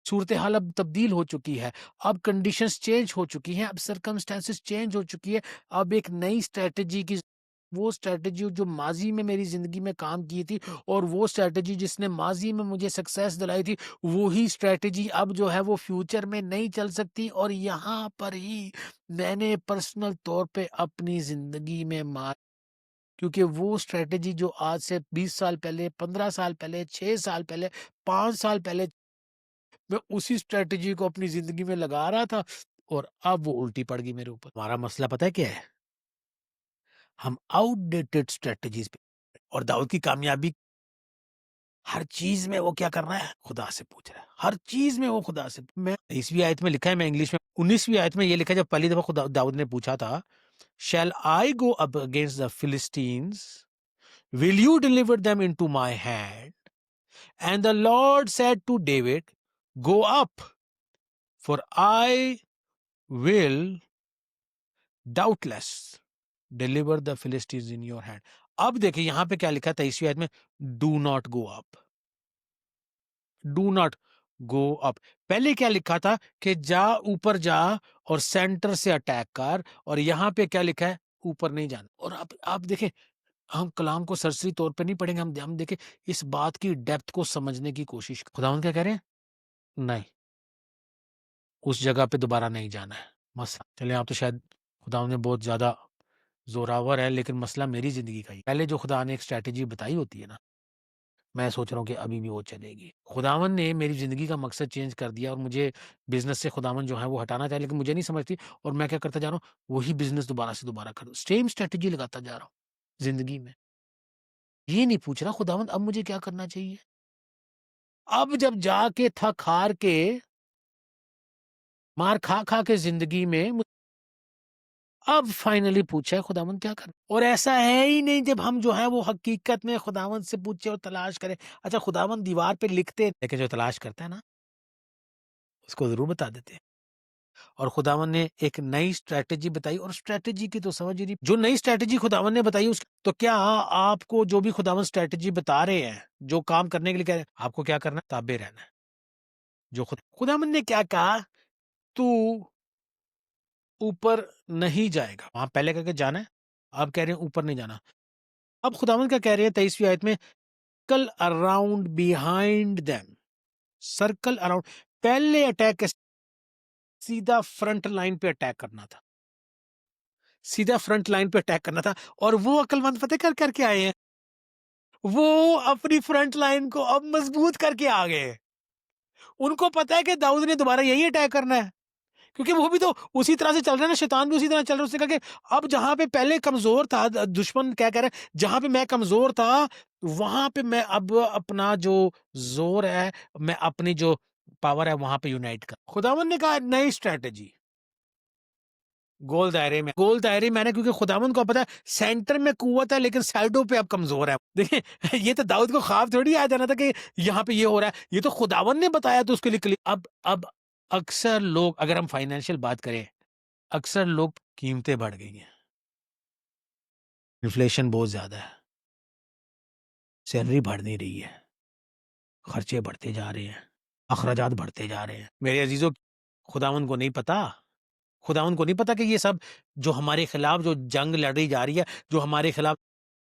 सूरत हाल अब तब्दील हो चुकी है, अब कंडीशंस चेंज हो चुकी हैं, अब सर्कमस्टेंसेस चेंज हो चुकी है, अब एक नई स्ट्रैटेजी की, वो स्ट्रैटेजी जो माजी में मेरी जिंदगी में काम की थी और वो स्ट्रैटेजी जिसने माजी में मुझे सक्सेस दिलाई थी, वही स्ट्रैटेजी अब जो है वो फ्यूचर में नहीं चल सकती। और यहाँ पर ही मैंने पर्सनल तौर पे अपनी जिंदगी में मार, क्योंकि वो स्ट्रैटेजी जो आज से 20 साल पहले, 15 साल पहले, 6 साल पहले, 5 साल पहले मैं उसी स्ट्रैटेजी को अपनी जिंदगी में लगा रहा था और अब वो उल्टी पड़ गई मेरे ऊपर। हमारा मसला पता है क्या है? हम आउटडेटेड स्ट्रैटेजीज पे, और दाऊद की कामयाबी हर चीज में वो क्या कर रहा है? खुदा से पूछ रहा है, हर चीज में वो खुदा से। मैं 20वीं आयत में लिखा है, मैं इंग्लिश में 19वीं आयत में ये लिखा है, जब पहली दफा खुदा दाऊद ने पूछा था, shall I go up against the Philistines, will you deliver them into my hand? And the Lord said to David, go up, for I will doubtless deliver the Philistines in your hand. अब देखिए यहां पे क्या लिखा था 23वीं आयत में, do not go up, do not go up. पहले क्या लिखा था कि जा, ऊपर जा और सेंटर से अटैक कर, और यहां पे क्या लिखा है? ऊपर नहीं जाना। और आप देखें, हम कलाम को सरसरी तौर पे नहीं पढ़ेंगे, हम देखें इस बात की डेप्थ को समझने की कोशिश। खुदावंद क्या कह रहे हैं? नहीं, उस जगह पे दोबारा नहीं जाना है। मसला, चले आप तो शायद खुदावंद ने बहुत ज्यादा जोरावर है, लेकिन मसला मेरी जिंदगी का ही। पहले जो खुदा ने एक स्ट्रैटेजी बताई होती है ना, मैं सोच रहा हूँ कि अभी भी वो चलेगी। खुदावन ने मेरी जिंदगी का मकसद चेंज कर दिया और मुझे बिजनेस से खुदावन जो है वो हटाना चाहिए, लेकिन मुझे नहीं समझती, और मैं क्या करता जा रहा हूँ? वही बिजनेस दोबारा से दोबारा कर, सेम स्ट्रेटेजी लगाता जा रहा हूँ जिंदगी में। ये नहीं पूछ रहा खुदावन अब मुझे क्या करना चाहिए। अब जब जाके थक हार के, मार खा खा के जिंदगी में अब फाइनली पूछा है खुदावंद क्या कर। और ऐसा है ही नहीं जब हम जो है वो हकीकत में खुदावंद से पूछे और तलाश करें। अच्छा, खुदावंद दीवार पे लिखते, लेकिन जो तलाश करता है ना, उसको जरूर बता देते हैं। और खुदावन ने एक नई स्ट्रैटेजी बताई, और स्ट्रैटेजी की तो समझ ही नहीं, जो नई स्ट्रैटेजी खुदावन ने बताई उस, तो क्या आपको जो भी खुदावन स्ट्रैटेजी बता रहे हैं, जो काम करने के लिए कह रहे हैं, आपको क्या करना है? ताबे रहना है। जो खुदावन ने क्या कहा, तू ऊपर नहीं जाएगा, वहां पहले करके जाना है, आप कह रहे हैं ऊपर नहीं जाना। अब खुदावन क्या कह रहे हैं 23वीं आयत में, circle around behind them, circle around. पहले अटैक सीधा फ्रंट लाइन पे अटैक करना था, सीधा फ्रंट लाइन पे अटैक करना था। और वो अक्लमंद पता कर करके आए हैं, वो अपनी फ्रंट लाइन को अब मजबूत करके आ गए। उनको पता है कि दाऊद ने दोबारा यही अटैक करना है, क्योंकि वो भी तो उसी तरह से चल रहा है ना, शैतान भी उसी तरह चल रहा है। उसने कहा कि अब जहां पे पहले कमजोर था, दुश्मन क्या कह रहा है, जहां पे मैं कमजोर था वहां पे मैं अब अपना जो जोर है, मैं अपनी जो पावर है वहां पे यूनाइट कर। खुदावन ने कहा नई स्ट्रैटेजी, गोल दायरे में, गोल दायरे में, क्योंकि खुदावन को पता है सेंटर में कुव्वत है लेकिन साइडों पे अब कमजोर है। देखिए ये तो दाऊद को ख्वाब थोड़ी आ जाना था कि यहाँ पे ये हो रहा है, ये तो खुदावन ने बताया तो उसके लिए क्लियर। अब अक्सर लोग, अगर हम फाइनेंशियल बात करें, अक्सर लोग, कीमतें बढ़ गई हैं, इन्फ्लेशन बहुत ज्यादा है, सैलरी बढ़ नहीं रही है, खर्चे बढ़ते जा रहे हैं, अखराजात बढ़ते जा रहे हैं। मेरे अजीजों, खुदावन को नहीं पता, खुदावन को नहीं पता कि ये सब जो हमारे खिलाफ जो जंग लड़ी जा रही है, जो हमारे खिलाफ,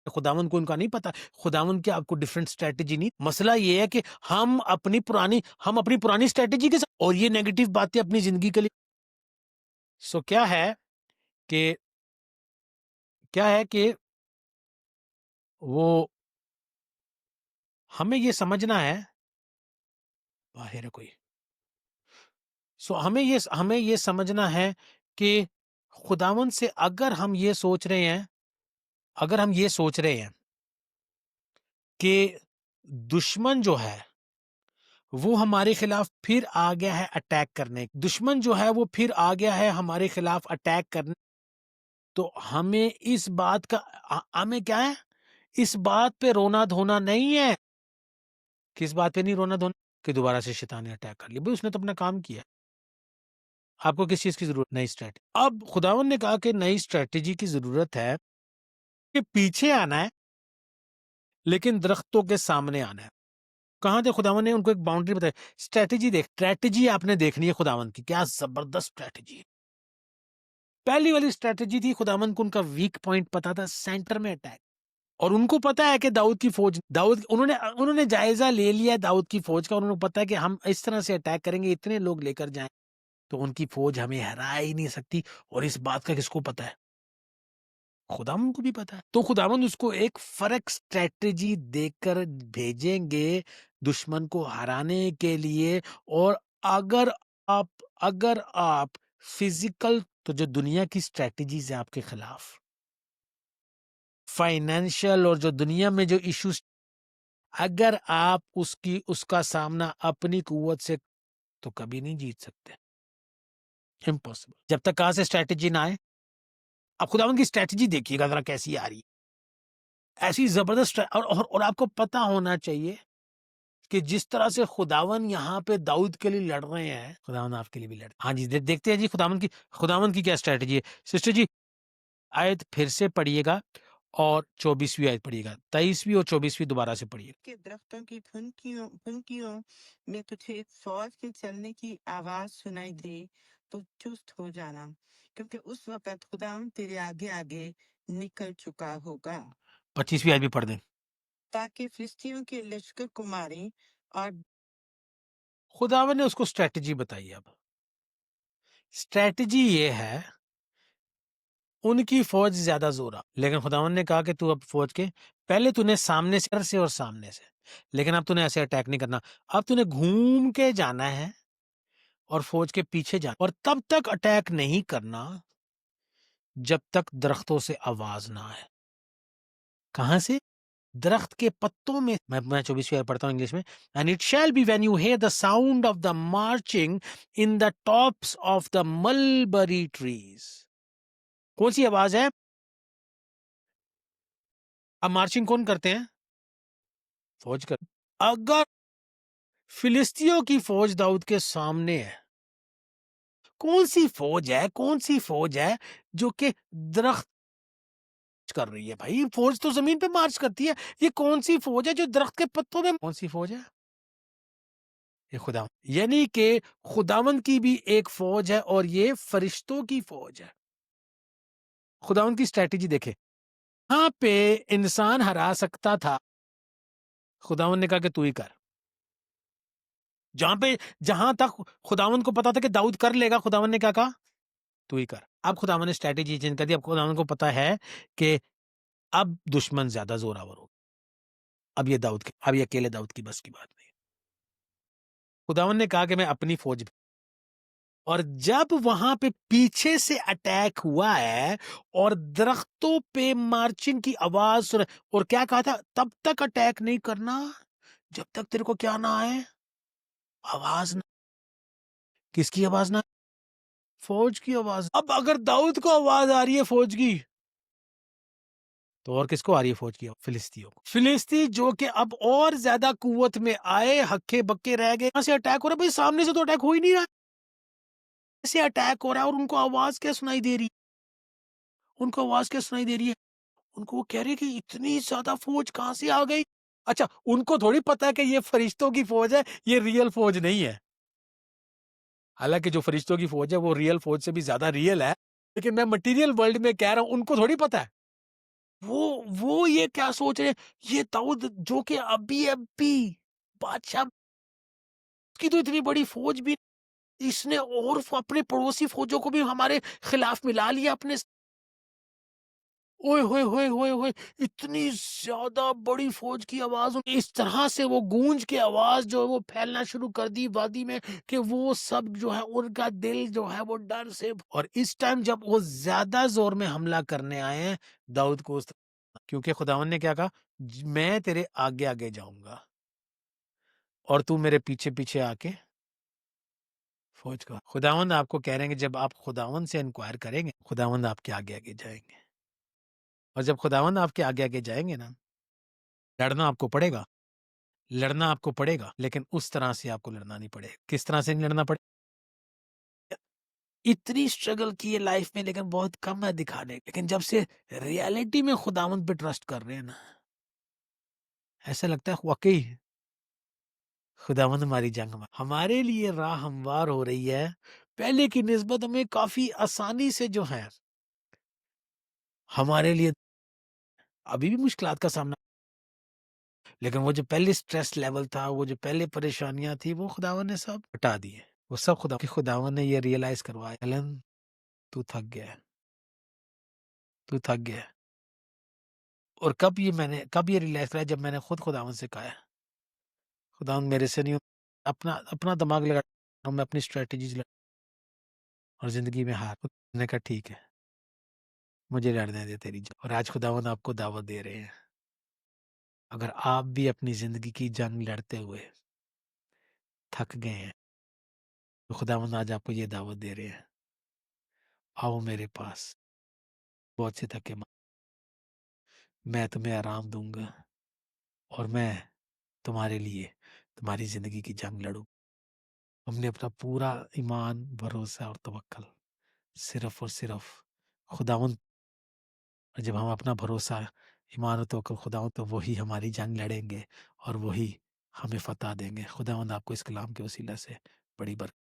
खुदावन को इनका नहीं पता। खुदावन के आपको डिफरेंट स्ट्रेटेजी नहीं, मसला ये है कि हम अपनी पुरानी स्ट्रेटेजी के साथ और ये नेगेटिव बातें अपनी जिंदगी के लिए। सो कि क्या है कि वो हमें ये समझना है, बाहर है कोई। सो हमें ये समझना है कि खुदावन से अगर हम ये सोच रहे हैं, अगर हम ये सोच रहे हैं कि दुश्मन जो है वो हमारे खिलाफ फिर आ गया है अटैक करने, दुश्मन जो है वो फिर आ गया है हमारे खिलाफ अटैक करने, तो हमें इस बात का, हमें क्या है, इस बात पे रोना धोना नहीं है। किस बात पे नहीं रोना धोना? कि दोबारा से शैतान ने अटैक कर लिया, भाई उसने तो अपना काम किया। आपको किस चीज की जरूरत? नई स्ट्रैटेजी। अब खुदावन ने कहा कि नई स्ट्रैटेजी की जरूरत है कि पीछे आना है लेकिन दरख्तों के सामने आना है। कहाँ थे खुदावन ने उनको एक बाउंड्री बताई, स्ट्रैटेजी आपने देखनी है खुदावन की, क्या जबरदस्त स्ट्रैटेजी है। पहली वाली स्ट्रैटेजी थी, खुदावन को उनका वीक पॉइंट पता था, सेंटर में अटैक। और उनको पता है कि दाऊद उन्होंने उन्होंने जायजा ले लिया दाऊद की फौज का, उन्होंने पता है कि हम इस तरह से अटैक करेंगे, इतने लोग लेकर जाएं तो उनकी फौज हमें हरा ही नहीं सकती। और इस बात का किसको पता है? खुदावन को भी पता है। तो खुदावन उसको एक फर्क स्ट्रेटेजी देकर भेजेंगे दुश्मन को हराने के लिए। और अगर अगर आप फिजिकल, तो जो दुनिया की स्ट्रेटेजीज है आपके खिलाफ, फाइनेंशियल और जो दुनिया में जो इश्यूज, अगर आप उसका सामना अपनी कुव्वत से, तो कभी नहीं जीत सकते, इम्पॉसिबल। जब तक कहां से स्ट्रेटेजी ना आए। अब खुदावन की स्ट्रेटेजी देखिएगा जरा कैसी आ रही है, ऐसी जबरदस्त। और आपको पता होना चाहिए कि जिस तरह से खुदावन यहाँ पे दाऊद के लिए लड़ रहे हैं, खुदावन आपके लिए भी लड़। हाँ जी, देखते हैं जी खुदावन की क्या स्ट्रेटेजी है। सिस्टर जी, आयत फिर से पढ़िएगा और 24वीं आयत पढ़िएगा, 23वीं और 24वीं दोबारा से पढ़िएगा। के दरख्तों की फुनकियों में तुझे फौज के चलने की आवाज सुनाई दे तो चुस्त हो जाना, क्योंकि उस वक्त खुदा तेरे आगे आगे निकल चुका होगा, 25वीं आयत भी पढ़ दें। ताकि फिलिस्तीनियों के लश्कर को मारे। और खुदावन ने उसको स्ट्रेटेजी बताई। अब स्ट्रेटेजी ये है, उनकी फौज ज्यादा जोरा, लेकिन खुदावन ने कहा कि तू अब फौज के पहले तूने सामने से और सामने से, लेकिन अब तूने ऐसे अटैक नहीं करना, अब तूने घूम के जाना है और फौज के पीछे जाना, और तब तक अटैक नहीं करना जब तक दरख्तों से आवाज ना आए। कहां से? दरख्त के पत्तों में। मैं 24वीं आयत पढ़ता हूं इंग्लिश में। And it shall be when you here the sound of the marching in the tops of the mulberry trees. कौन सी आवाज है? अब मार्चिंग कौन करते हैं? फौज कर। अगर फिलिस्तियों की फौज दाऊद के सामने है, कौन सी फौज है जो कि दरख्त कर रही है? भाई फौज तो जमीन पे मार्च करती है, ये कौन सी फौज है जो दरख्त के पत्तों में? कौन सी फौज है? ये खुदा, यानी कि खुदावन की भी एक फौज है और ये फरिश्तों की फौज है। खुदावन की स्ट्रेटेजी देखे, यहां पे इंसान हरा सकता था, खुदावन ने कहा कि तू ही कर। जहां तक खुदावन को पता था कि दाऊद कर लेगा, खुदावन ने क्या कहा? तू ही कर। अब खुदावन ने स्ट्रेटेजी चेंज कर दी। अब खुदावन को पता है कि अब दुश्मन ज्यादा जोरावर हो, अब ये अकेले दाऊद की बस की बात नहीं। खुदावन ने कहा कि मैं अपनी फौज, और जब वहां पे पीछे से अटैक हुआ है और दरख्तों पे मार्चिंग की आवाज और क्या कहा था? तब तक अटैक नहीं करना जब तक तेरे को क्या ना आए? आवाज ना। किसकी आवाज ना? फौज की आवाज। अब अगर दाऊद को आवाज आ रही है फौज की, तो और किसको आ रही है फौज की? फिलिस्तियों को। फिलिस्ती जो कि अब और ज्यादा कुव्वत में आए, हक्के बक्के रह गए। यहां से अटैक हो रहा है, भाई सामने से तो अटैक हो ही नहीं रहा, ऐसे अटैक हो रहा है और उनको आवाज क्या सुनाई दे रही? उनको आवाज क्या सुनाई दे रही है? उनको वो कह रहे हैं कि इतनी ज्यादा फौज कहां से आ गई? अच्छा, उनको थोड़ी पता है कि ये फरिश्तों की फौज है, ये रियल फौज नहीं है। हालांकि जो फरिश्तों की फौज है वो रियल फौज से भी ज्यादा रियल है, लेकिन मैं मटेरियल वर्ल्ड में कह रहा हूं, उनको थोड़ी पता है। वो ये क्या सोच रहे हैं, ये दाऊद जो कि अभी अभी बादशाह की तो इतनी बड़ी फौज भी, इसने और अपने पड़ोसी फौजों को भी हमारे खिलाफ मिला लिया अपने। ओए होए होए होए होए, इतनी ज्यादा बड़ी फौज की आवाज, इस तरह से वो गूंज के आवाज जो है वो फैलना शुरू कर दी वादी में, कि वो सब जो है उनका दिल जो है वो डर से। और इस टाइम जब वो ज्यादा जोर में हमला करने आए हैं दाऊद को, क्योंकि खुदावन ने क्या कहा? मैं तेरे आगे आगे जाऊंगा और तू मेरे पीछे पीछे आके फौज का। खुदावंद आपको कह रहे हैं कि जब आप खुदावंद से इंक्वायर करेंगे, खुदावंद आपके आगे आगे जाएंगे। और जब खुदावंद आपके आगे आगे जाएंगे ना, लड़ना आपको पड़ेगा, लेकिन उस तरह से आपको लड़ना नहीं पड़ेगा। किस तरह से नहीं लड़ना पड़ेगा? इतनी स्ट्रगल की है लाइफ में, लेकिन बहुत कम है दिखाने। लेकिन जब से रियलिटी में खुदावंद पे ट्रस्ट कर रहे हैं ना, ऐसा लगता है वाकई खुदावंद हमारी जंग में हमारे लिए राह हमवार हो रही है। पहले की निस्बत हमें काफ़ी आसानी से जो है, हमारे लिए अभी भी मुश्किलात का सामना, लेकिन वो जो पहले स्ट्रेस लेवल था, वो जो पहले परेशानियाँ थी, वो खुदावंद ने सब हटा दी है। वो सब खुदावंद ने ये रियलाइज़ करवाया, एलन तू थक गया है, तू थक गया है। और कब ये रियलाइज़ करा, जब मैंने खुद खुदावंद से कहा है, खुदावंद मेरे से नहीं हो, अपना अपना दिमाग लगा, मैं अपनी स्ट्रैटेजीज़ और ज़िंदगी में हार। मैंने कहा ठीक है, मुझे लड़ने दे तेरी जंग। और आज खुदावंद आपको दावत दे रहे हैं, अगर आप भी अपनी ज़िंदगी की जंग लड़ते हुए थक गए हैं, तो खुदावंद आज आपको ये दावत दे रहे हैं, आओ मेरे पास, बहुत से थके मत, मैं तुम्हें आराम दूँगा और मैं तुम्हारे लिए तुम्हारी ज़िंदगी की जंग लड़ूँ। हमने अपना पूरा ईमान, भरोसा और तवक्कल सिर्फ़ और सिर्फ़ खुदावंद, और जब हम अपना भरोसा, ईमान और तवक्कुल खुदावंद, तो वही हमारी जंग लड़ेंगे और वही हमें फ़तह देंगे। खुदावंद आपको इस कलाम के वसीला से बड़ी बरकत